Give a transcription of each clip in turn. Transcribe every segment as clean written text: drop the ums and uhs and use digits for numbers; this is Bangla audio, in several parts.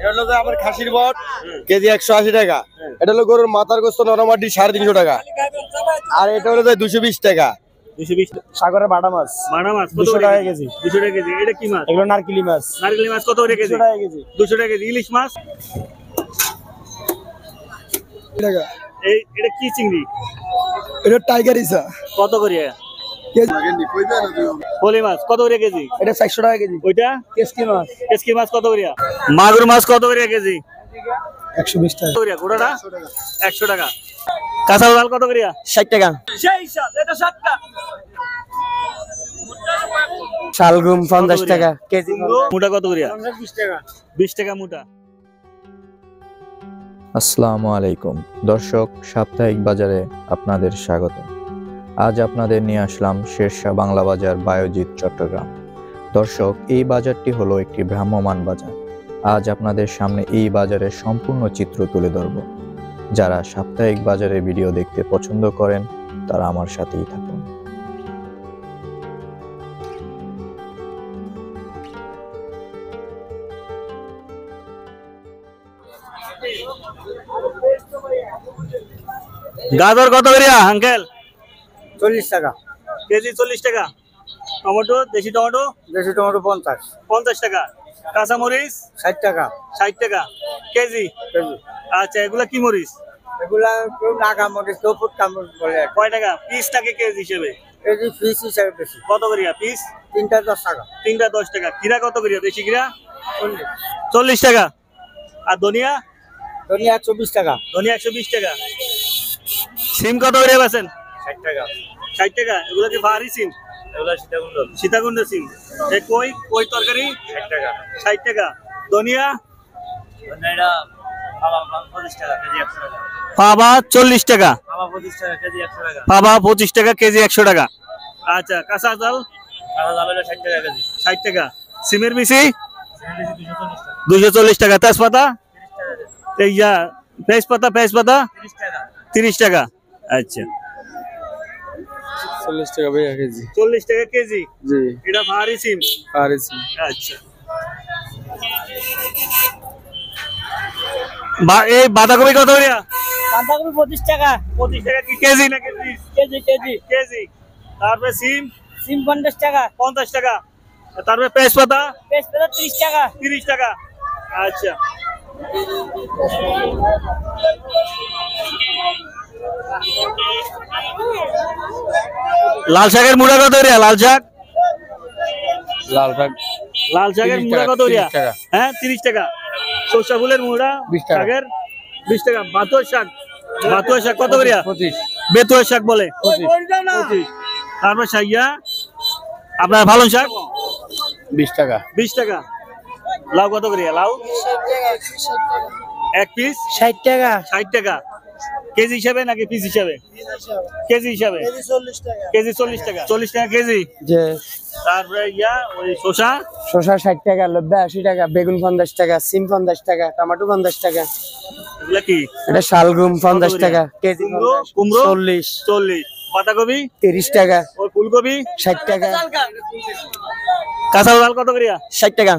এটা হলো আমার খাসির বট কেজি 180 টাকা। এটা হলো গরুর মাথার গোস্ত নরমাটি 350 টাকা। আর এটা হলো 220 টাকা। 220 সাগরের বাটা মাছ 200 টাকা কেজি। 200 টাকা কেজি। এটা কি মাছ? এগুলো নারকেলি মাছ। নারকেলি মাছ কত করে কেজি? 200 টাকা কেজি। 200 টাকা কেজি। ইলিশ মাছ টাকা। এটা কি চিংড়ি? এটা টাইগার ইসা কত করে কেজি। পলি মাছ কত করে কেজি? এটা 400 টাকা কেজি। ওইটা কেসকি মাছ। কেসকি মাছ কত করে? মাগুর মাছ কত করে কেজি? 120 টাকা। কত করে গোটাটা? 100 টাকা। কাঁচা লাল কত করে? 60 টাকা। সেই সাত এটা 7 টাকা। শালগম 50 টাকা কেজি। মুটা কত করে? 20 টাকা। 20 টাকা মুটা। আসসালামু আলাইকুম দর্শক, সাপ্তাহিক বাজারে আপনাদের স্বাগত। আজ আপনাদের নিয়ে আসলাম শেরশাহ বাংলা বাজার, বায়োজিৎ, চট্টগ্রাম। দর্শক, এই বাজারটি হলো একটি ভ্রাম্যমাণ বাজার। আজ আপনাদের সামনে এই বাজারের সম্পূর্ণ চিত্র তুলে ধরব। যারা সাপ্তাহিক বাজারে ভিডিও দেখতে পছন্দ করেন তারা আমার সাথেই থাকুন। গাজর কত করে আঙ্কেল? 40 টাকা কেজি। 40 টাকা। টমেটো দেশি টমেটো? দেশি টমেটো 50 50 টাকা। কাঁচা মরিচ 60 টাকা 60 টাকা কেজি। কেজি। আচ্ছা, এগুলা কি মরিচ? এগুলা কেউ নাগা মরিচ কেউ ফুটকা মরিচ বলে। কয় টাকা পিস থাকে কেজি হিসেবে? কেজি ফিস হিসাবে বেশি। কত করে পিস? 3টা 10 টাকা। 3টা 10 টাকা। কিরা কত করে? দেশি কিরা 40। 40 টাকা। আর ধনিয়া? ধনিয়া 120 টাকা। ধনিয়া 120 টাকা। সিম কত করে বেচেন? 60 টাকা। 60 টাকা। এগুলো কি বাহারি সিম? এগুলা সীতাকুণ্ড। সীতাকুণ্ড সিম। এই কই কই তরকারি 60 টাকা। 60 টাকা। ধনিয়া? ধনিয়া বাবা 25 টাকা কেজি 100 টাকা। পাবা 40 টাকা। বাবা 25 টাকা কেজি 100 টাকা। পাবা 25 টাকা কেজি 100 টাকা। আচ্ছা, কাঁচা জাল? কাঁচা জাল হলো 60 টাকা কেজি। 60 টাকা। সিমের বিচি? 240 টাকা। 240 টাকা। তেজপাতা? এই যা তেজপাতা 30 টাকা। আচ্ছা, 40 টাকা ভাইয়া কেজি। 40 টাকা কেজি। জি। এটা ভারী সিম। আর এসি। আচ্ছা, এই বাঁধাকপি কত করে? বাঁধাকপি 25 টাকা। 25 টাকা কি কেজি না কেজি? KG KG. কেজি। তারপরে সিম? সিম 50 টাকা। 50 টাকা। তারপরে তেজপাতা? তেজপাতা 30 টাকা। 30 টাকা। আচ্ছা, লাল শাকের মুড়া কত করে? লাল শাক? লাল শাক লাল শাকের 30 মুড়া টাকা, কত করে? 30 টাকা। হ্যাঁ, 30 টাকা। সরষা ফুলের মুড়া 20 টাকা। শাকের 20 টাকা। বাতুয়া শাক? বাতুয়া শাক কত করে? 25। বেতুয়া শাক বলে 25। তারপর শাইয়া আপনার পালং শাক 20 টাকা। 20 টাকা। লাউ কত করে? লাউ এক পিস 60 টাকা। 60 টাকা। কেজি হিসাবে নাকি পিস হিসাবে? কেজি হিসাবে। কেজি 40 টাকা। কেজি 40 টাকা। 40 টাকা কেজি। যে তারপরে ওই শসা? শসা 60 টাকা, লব্বা 80 টাকা, বেগুন 50 টাকা, সিম 50 টাকা, টমেটো 50 টাকা। এগুলা কি? এটা শালগম 50 টাকা কেজি। কুমড়ো 40। 40। বাঁধাকপি 30 টাকা। ওই ফুলকপি 60 টাকা। কাঁচা লাল কত করে? 60 টাকা।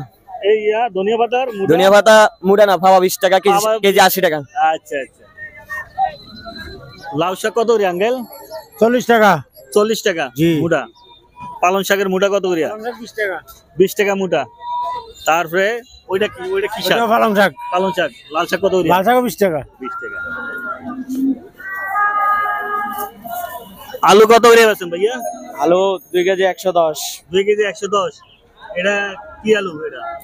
এই ধনিয়া পাতার মুঠা? ধনিয়া পাতা মুড়া না পাওয়া 20 টাকা কেজি। পাওয়া কেজি 80 টাকা। আচ্ছা আচ্ছা। লাউ শাক কত করে আঙ্কেল? 40 টাকা। 40 টাকা জি। মুঠা। পালং শাকের মুঠা কত করে? 20 টাকা। 20 টাকা মুঠা। তারপরে ওইটা কি শাক? পালং শাক। পালং শাক। লাল শাক কত করে? লাল শাক 20 টাকা। 20 টাকা। আলু কত করে বেচেন ভাইয়া? আলু 2 কেজি 110। 2 কেজি 110। এটা কি আলু?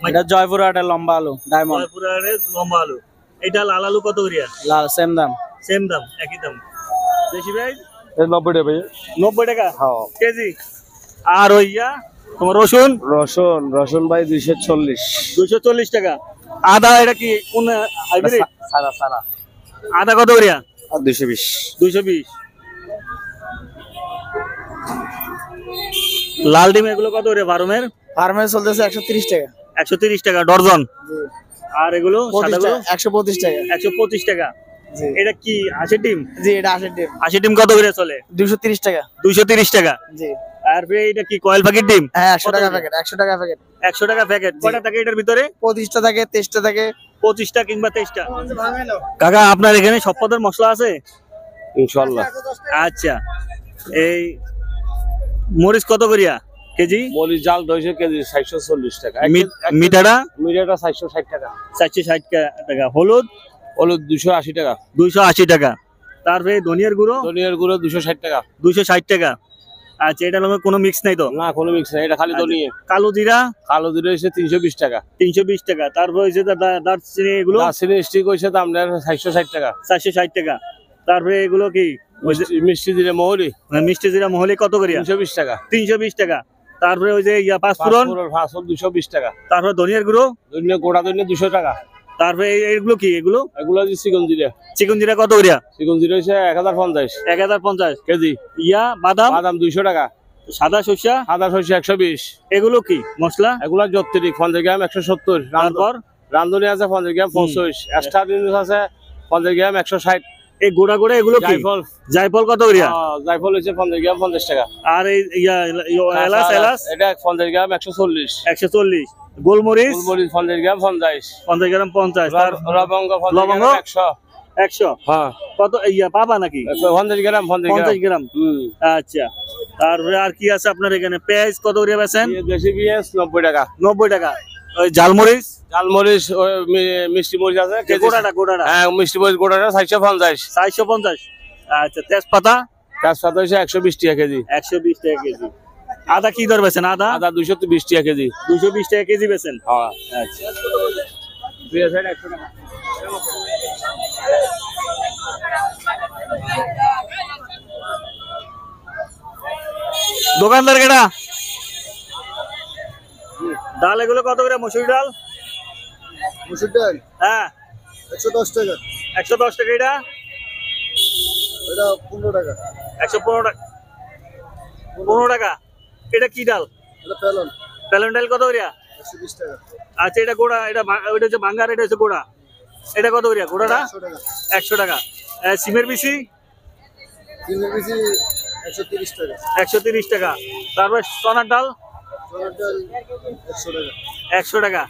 এটা জয়পুরহাটের লম্বা আলু, ডায়মন্ড। জয়পুরের লম্বা আলু। এটা লাল আলু কত করে? লাল সেম দাম। সেম দাম, একই দাম। বেশি ভাই? 90 টাকা ভাই। 90 টাকা হ্যাঁ। কেজি। আর তোমার রসুন? রসুন ভাই 240। 240 টাকা। আদা এটা কি কোন হাইব্রিড? সারা। আদা কত করে? আর 220। 220। লাল ডিম এগুলো কত করে? ফার্মের? ফার্মে চলতেছে 130 টাকা। 130 টাকা ডর্জন। আর এগুলো সাদাগুলো 125 টাকা। 125 টাকা। জি। এটা কি 80 ডিম? জি, এটা 80 ডিম। 80 ডিম কত করে চলে? 230 টাকা। 230 টাকা। জি। আর এটা কি কয়েল প্যাকেট ডিম? হ্যাঁ, 100 টাকা প্যাকেট। 100 টাকা প্যাকেট। 100 টাকা প্যাকেট। কয়টা থাকে এটার ভিতরে? 25টা থাকে, 23টা থাকে। 25টা কিংবা 23টা। কাকা আপনার এখানে সব পদের মশলা আছে? ইনশাআল্লাহ। আচ্ছা, এই মরিচ কত করিয়া কেজি? মরিচ জাল 200 কেজি 440 টাকা। মিঠাটা মিডিয়াটা 460 টাকা। 460 টাকা। হলুদ হলুদ 280 টাকা। 280 টাকা। তারপরে ধনিয়ার গুঁড়ো ধনিয়ার গুঁড়ো 260 টাকা। 260 টাকা। আচ্ছা, এটা লগে কোনো মিক্স নাই তো? না, কোনো মিক্স নাই, এটা খালি ধনিয়া। কালো জিরা হচ্ছে 320 টাকা। 320 টাকা। তারপর হচ্ছে দারচিনি, এগুলো দারচিনি স্টিক হচ্ছে আপনার 460 টাকা। 460 টাকা। তারপরে এগুলো কি মিষ্টি জিরে মহরি মিষ্টি জিরা মহলি কত করিয়া? 320 টাকা। 320 টাকা। তারপরে ওই যে পাঁচফোড়ন 220 টাকা। তারপর ধনিয়ার গুঁড়ো ধনিয়া গোড়া ধনিয়া 200 টাকা। তারপরে এগুলো কি? এগুলো হচ্ছে চিকন জিরা। চিকন জিরা কত করিয়া? চিকন জিরা হচ্ছে 1050 1050 কেজি। বাদাম বাদাম 200 টাকা। সাদা সরষা সাদা সরষে 120। এগুলো কি মশলা? এগুলা যত্তরি 50 গ্রাম 170। তারপর রান্ধনি আছে 50 গ্রাম 25। এক্সট্রা জিনিস আছে 50 গ্রাম 160। এই গোড়া গোড়া এগুলো কি? জায়ফল। জায়ফল কত করিয়া? জায়ফল হচ্ছে 50 গ্রাম 50 টাকা। আর এই এলাচ এটা 50 গ্রাম 140। 140। গোলমরিচ গোলমরিচ 50 গ্রাম 50। 50 গ্রাম 50। লবঙ্গ 50 লবঙ্গ? গ্রাম 100। 100। হ্যাঁ, কত পাবা নাকি? 50 গ্রাম 50 গ্রাম। আচ্ছা, তারপরে আর কি আছে আপনার এখানে? পেঁয়াজ কত করে বেচেন? দেশি পেঁয়াজ 90 টাকা। 90 টাকা। ওই ঝালমরিচ ঝালমরিচ মিষ্টি মরিচ আছে গোড়াটা হ্যাঁ, মিষ্টি মরিচ গোড়াটা 450। 450। আচ্ছা, তেজপাতা তেজপাতা হচ্ছে 120 টাকা কেজি। 120 টাকা কেজি। আদা কি দর বেচেন? আদা 220 টাকা কেজি। 220 টাকা কেজি বেচেন। হ্যাঁ। আচ্ছা, 100 টাকা। দোকানদার কেডা? ডাল এগুলো কত করে? মসুর ডাল? মুসুর ডাল হ্যাঁ 110 টাকা। 110 টাকা। এটা এটা 15 টাকা। 115 টাকা। 15 টাকা। এটা কি ডাল? এটা পেলন। পেলন ডাল কত করে? 120 টাকা। আচ্ছা, এটা গোড়া, ওইটা হচ্ছে ভাঙ্গার, এটা হচ্ছে গোড়া। এটা কত করে গোড়াটা? 100 টাকা। 100 টাকা। সিমের বিচি? সিমের বিচি 130 টাকা। 130 টাকা। তারপর চনার ডাল? চনার ডাল 100 টাকা। 100 টাকা।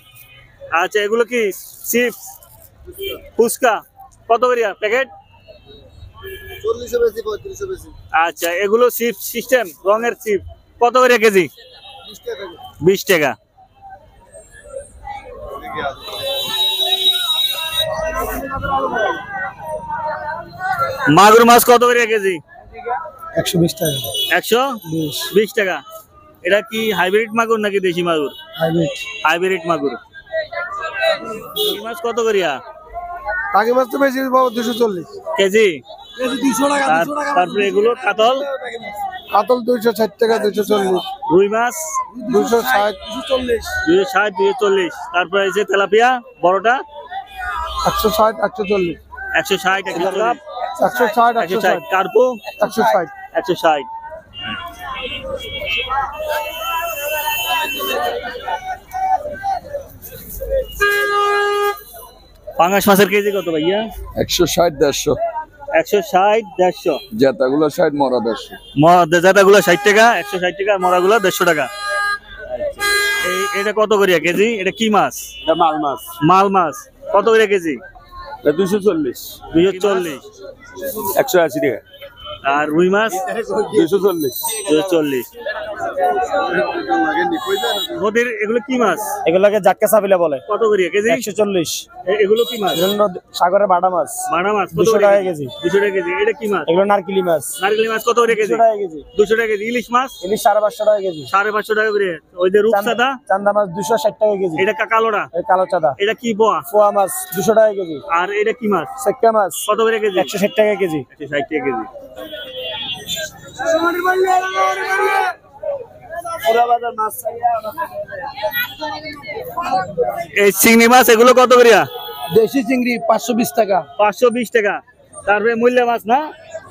আচ্ছা, এগুলো কি চিপস ফুচকা কত করে প্যাকেট? 40 বেশি 35 বেশি। আচ্ছা, এগুলো চিপস সিস্টেম রঙের চিপ কত করে কেজি? 20 টাকা। 20 টাকা। মাগুর মাছ কত করে কেজি? 120 টাকা। 120 টাকা। এটা কি হাইব্রিড মাগুর নাকি দেশি মাগুর? হাইব্রিড। হাইব্রিড মাগুর। এই মাছ কত করিয়া? টাকি মাছ তো বেশি বাবা 240 কেজি। কেজি 200 টাকা। তারপরে এগুলো কাতল? কাতল 260 টাকা 240। রুই মাছ 260 240। 260 240। তারপরে এই যে তেলাপিয়া বড়টা 160 140। 160 140। 160 160। কার্পু 160। 160। পাঙ্গাস মাছের কেজি কত ভাইয়া? 160 150। 160 150। জেতাগুলো 60 মরা 150। জাতাগুলো 60 টাকা। 160 টাকা। মরাগুলো 150 টাকা। এটা কত করিয়া কেজি? এটা কি মাছ? এটা মাল মাছ। মাল মাছ কত করে কেজি? এটা 240। 240। 180 টাকা। আর রুই মাছ 240। 240। নদীর এগুলো কি মাছ? এগুলোকে জাক্কা সাবিলা বলে। কত করিয়া কেজি? 140। এগুলো কি মাছ? সাগরের বাটা মাছ। বাটা মাছ কত 200 টাকা কেজি। 200 টাকা কেজি। এটা কি মাছ? এগুলো নারকেলি মাছ। নারকেলি মাছ কত করে কেজি? 200 টাকা কেজি। 200 টাকা কেজি। ইলিশ মাছ? ইলিশ 550 টাকা কেজি। 550 টাকা করে। ওই যে রূপসাদা চান্দা মাছ 260 টাকা কেজি। এটা কালোটা? এই কালো চাঁদা। এটা কি পোয়া? ফোয়া মাছ 200 টাকা কেজি। আর এটা কি মাছ? সেক্কা মাছ কত করে কেজি? 160 টাকা কেজি। 160 টাকা কেজি। এই চিংড়ি মাছ এগুলো কত করিয়া? দেশি চিংড়ি 520 টাকা। 520 টাকা। তারপরে মূল্য মাছ না?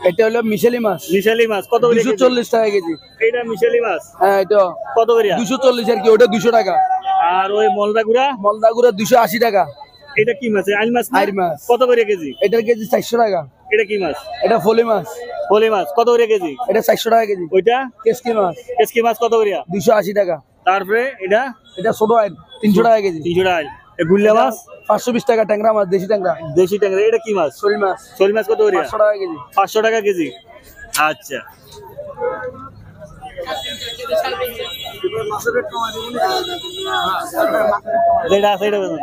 এটা হলো মিশেলি মাছ। মিশালি মাছ কত করে? 240 টাকা কেজি। এটা মিশালি মাছ হ্যাঁ, এটা কত করিয়া? 240 আর কি, ওটা 200 টাকা। আর ওই মলদাগুড়া মলদাগুড়া 280 টাকা। এটা কি মাছ? আইল মাছ না? আইল মাছ। কত করে কেজি? এটার কেজি 400 টাকা। এটা কি মাছ? এটা ফলি মাছ। ফলি মাছ কত করে কেজি? এটা 400 টাকা কেজি। ওইটা কেসকি মাছ কেসকি মাছ কত করিয়া? 280 টাকা। তারপরে এটা এটা ছোট আইল 300 টাকা কেজি। 300 টাকা। এই গুল্লা মাছ 520 টাকা ট্যাংরা মাছ, দেশি ট্যাংরা। দেশি ট্যাংরা, এটা কি মাছ? শোল মাছ শোল মাছ কত করে? 500 টাকা কেজি। 500 টাকা কেজি। আচ্ছা, যেটা আছে এটা বলুন।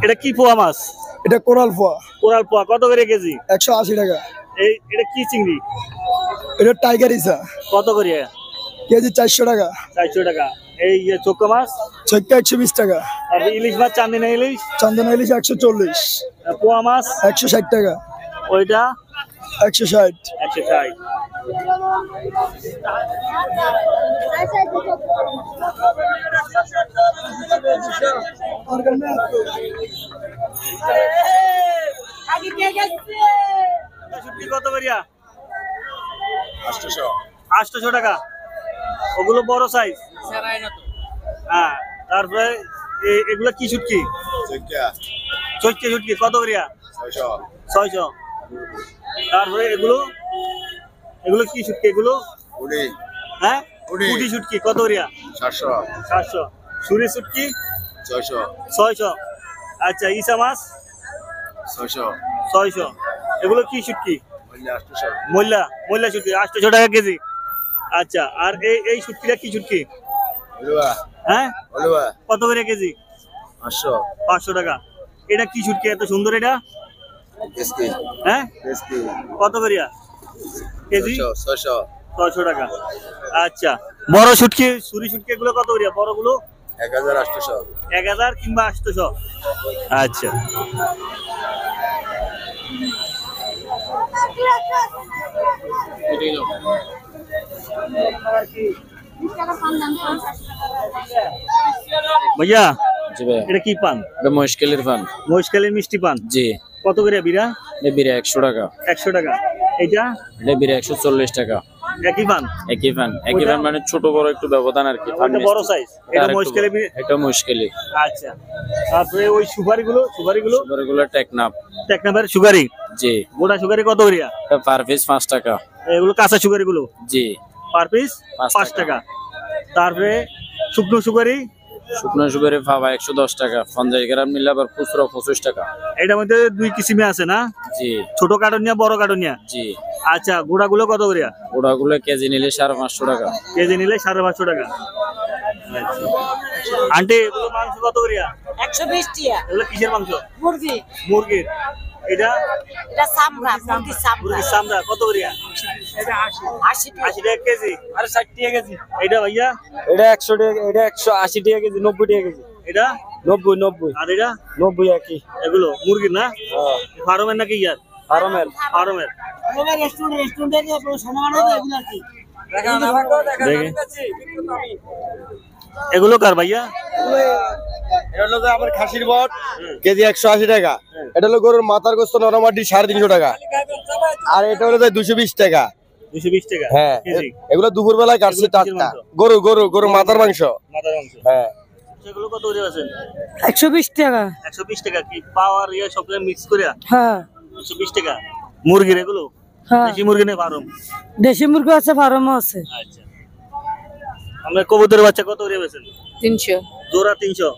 এটা কি পোয়া মাছ? এটা কোরাল পোয়া, কোরাল পোয়া কত করে কেজি? 180 টাকা। এটা কি চিংড়ি? এটা টাইগার ইসা, কত করে কেজি 400 টাকা। 400 টাকা। এই চোক্কা মাছ? চৈক্কা 120 টাকা। আর ইলিশ মাছ, চান্দিনা ইলিশ? চান্দনা ইলিশ 140। পোয়া মাছ? 160 টাকা। ওইটা 160। 160। শুটকি কত করিয়া? 800 টাকা। ওগুলো বড় সাইজ। হ্যাঁ, তারপরে এগুলো কি শুটকি? চৈক্কা শুটকি কত করিয়া? 600। তারপরে এগুলো কি শুটকি? এগুলো হ্যাঁ, পুঁটি শুটকি কত করিয়া? 700। সুরি শুটকি 600। আচ্ছা, ইসা মাছ 600। এগুলো কি শুটকি? মল্লা শুটকি 800 টাকা কেজি। আচ্ছা, আর এই শুটকিটা কি শুটকি? হ্যাঁ, কত করে কেজি? 500 টাকা। এটা কি শুটকি এত সুন্দর? এটা হ্যাঁ, কত করিয়া কেজি? 600 টাকা। আচ্ছা, বড় শুটকি, সুরি শুটকি এগুলো কত করিয়া? বড়গুলো 1000 কিংবা 800। আচ্ছা, ভাইয়া এটা কি পান? মহেশখালীর পান। মহেশখালীর মিষ্টি পান? জি। কত করে বিরা? বিরা 100 টাকা। 100 টাকা। এটা বিরা 140 টাকা। একই পান? একই পান মানে ছোট বড় একটু ব্যবধান আর কি। এটা বড় সাইজ। এটা মহেশখালী? এটা মহেশখালী। আচ্ছা, তারপরে ওই সুপারিগুলো টেকনাফের সুগারি? জি। গোটা সুগারি কত করিয়া? পার পিস 5 টাকা। এগুলো কাঁচা সুগারিগুলো? জি। পার পিস 5 টাকা। তারপরে শুকনো সুগারি? শুকনো সুগারি পাবা 110 টাকা। 50 গ্রাম নিলে আবার খুচরা 25 টাকা। এটার মধ্যে দুই কিসিমে আছে না? জি। ছোট কাটুনিয়া, বড় কাটুনিয়া? জি। আচ্ছা, গোড়াগুলো কত করিয়া? গোড়াগুলো কেজি নিলে 550 টাকা। কেজি নিলে 550 টাকা। আন্টি, এগুলো মাংস কত করিয়া? 120 টাকা। এগুলো কিসের মাংস? মুরগির। এটা চামড়া, মুরগির চামড়া কত করিয়া? 80 টাকা কেজি। আর 60 টাকা কেজি। এটা ভাইয়া? এটা 100 টাকা। এটা 180 টাকা কেজি। 90 টাকা কেজি। এটা 90। আর এটা 90 একই। এগুলো মুরগির না? ফার্মের নাকি ইয়ার? ফার্মের। রেস্টুরেন্টে সমান এগুলো কি? এগুলো কার ভাইয়া? এটা হলো আমার খাসির বট, কেজি 180 টাকা। এটা হলো গরুর মাথার গোস্ত নরমাটি 350 টাকা। আর এটা হলো 220 টাকা। 220 টাকা। হ্যাঁ, কেজি। এগুলো দুপুর বেলায় কাটছি টাটকা। গরু মাথার মাংস। হ্যাঁ। সেগুলো কত করে আছেন? 120 টাকা। 120 টাকা। কি পাওয়ার ইয়া সব মিক্স করে? হ্যাঁ। 120 টাকা। মুরগির এগুলো? হ্যাঁ। দেশি মুরগি না ফার্ম? দেশি মুরগি আছে, ফার্মও আছে। আচ্ছা, আমরা কবুতরের বাচ্চা কত করে বেচেন? 300 জোড়া 300।